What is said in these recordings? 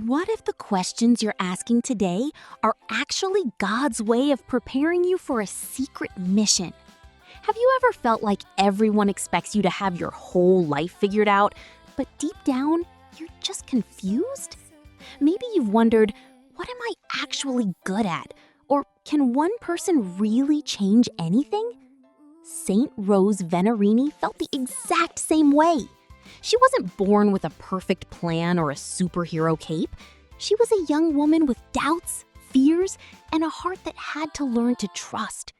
What if the questions you're asking today are actually God's way of preparing you for a secret mission? Have you ever felt like everyone expects you to have your whole life figured out, but deep down, you're just confused? Maybe you've wondered, what am I actually good at? Or can one person really change anything? Saint Rose Venerini felt the exact same way. She wasn't born with a perfect plan or a superhero cape. She was a young woman with doubts, fears, and a heart that had to learn to trust.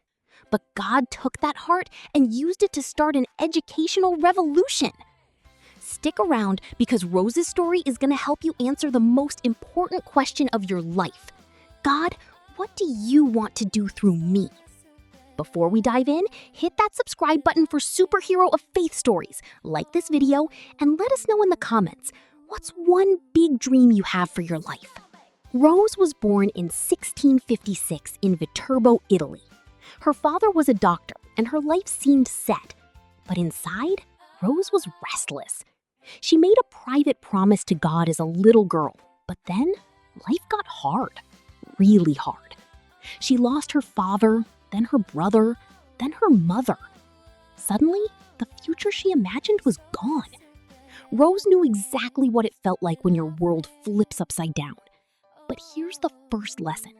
But God took that heart and used it to start an educational revolution. Stick around because Rose's story is going to help you answer the most important question of your life. God, what do you want to do through me? Before we dive in, hit that subscribe button for Superhero of Faith stories, like this video, and let us know in the comments, what's one big dream you have for your life? Rose was born in 1656 in Viterbo, Italy. Her father was a doctor, and her life seemed set. But inside, Rose was restless. She made a private promise to God as a little girl, but then life got hard, really hard. She lost her father, then her brother, then her mother. Suddenly, the future she imagined was gone. Rose knew exactly what it felt like when your world flips upside down. But here's the first lesson.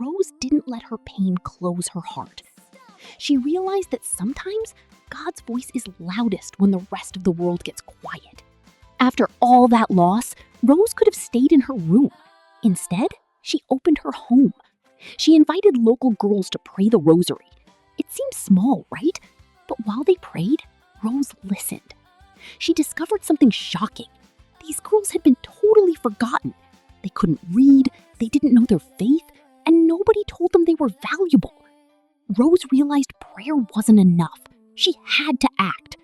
Rose didn't let her pain close her heart. She realized that sometimes God's voice is loudest when the rest of the world gets quiet. After all that loss, Rose could have stayed in her room. Instead, she opened her home. She invited local girls to pray the rosary. It seemed small, right? But while they prayed, Rose listened. She discovered something shocking. These girls had been totally forgotten. They couldn't read, they didn't know their faith, and nobody told them they were valuable. Rose realized prayer wasn't enough. She had to act.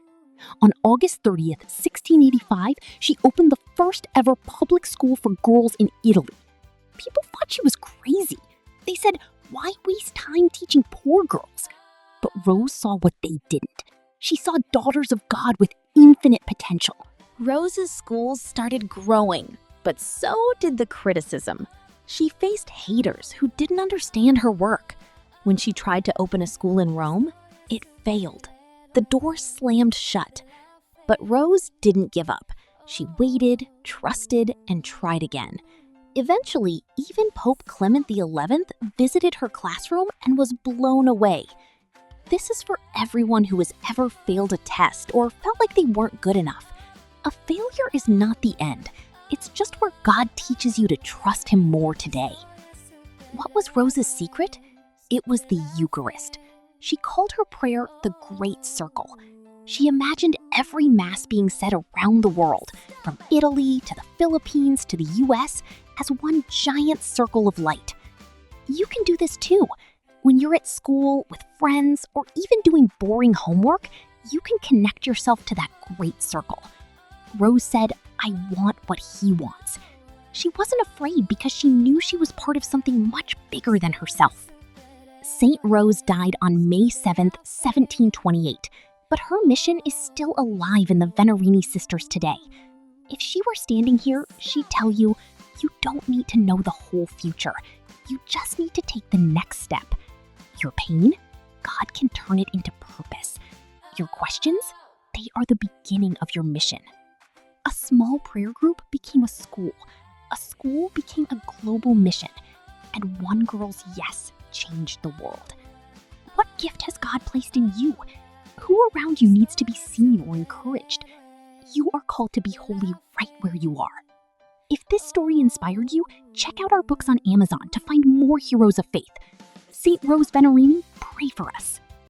On August 30th, 1685, she opened the first ever public school for girls in Italy. People thought she was crazy. They said, why waste time teaching poor girls? But Rose saw what they didn't. She saw daughters of God with infinite potential. Rose's schools started growing, but so did the criticism. She faced haters who didn't understand her work. When she tried to open a school in Rome, it failed. The door slammed shut. But Rose didn't give up. She waited, trusted, and tried again. Eventually, even Pope Clement XI visited her classroom and was blown away. This is for everyone who has ever failed a test or felt like they weren't good enough. A failure is not the end. It's just where God teaches you to trust Him more today. What was Rose's secret? It was the Eucharist. She called her prayer the Great Circle. She imagined every Mass being said around the world, from Italy to the Philippines to the US, as one giant circle of light. You can do this too. When you're at school, with friends, or even doing boring homework, you can connect yourself to that great circle. Rose said, I want what He wants. She wasn't afraid because she knew she was part of something much bigger than herself. Saint Rose died on May 7th, 1728, but her mission is still alive in the Venerini sisters today. If she were standing here, she'd tell you, you don't need to know the whole future. You just need to take the next step. Your pain, God can turn it into purpose. Your questions, they are the beginning of your mission. A small prayer group became a school. A school became a global mission. And one girl's yes changed the world. What gift has God placed in you? Who around you needs to be seen or encouraged? You are called to be holy right where you are. If this story inspired you, check out our books on Amazon to find more heroes of faith. Saint Rose Venerini, pray for us.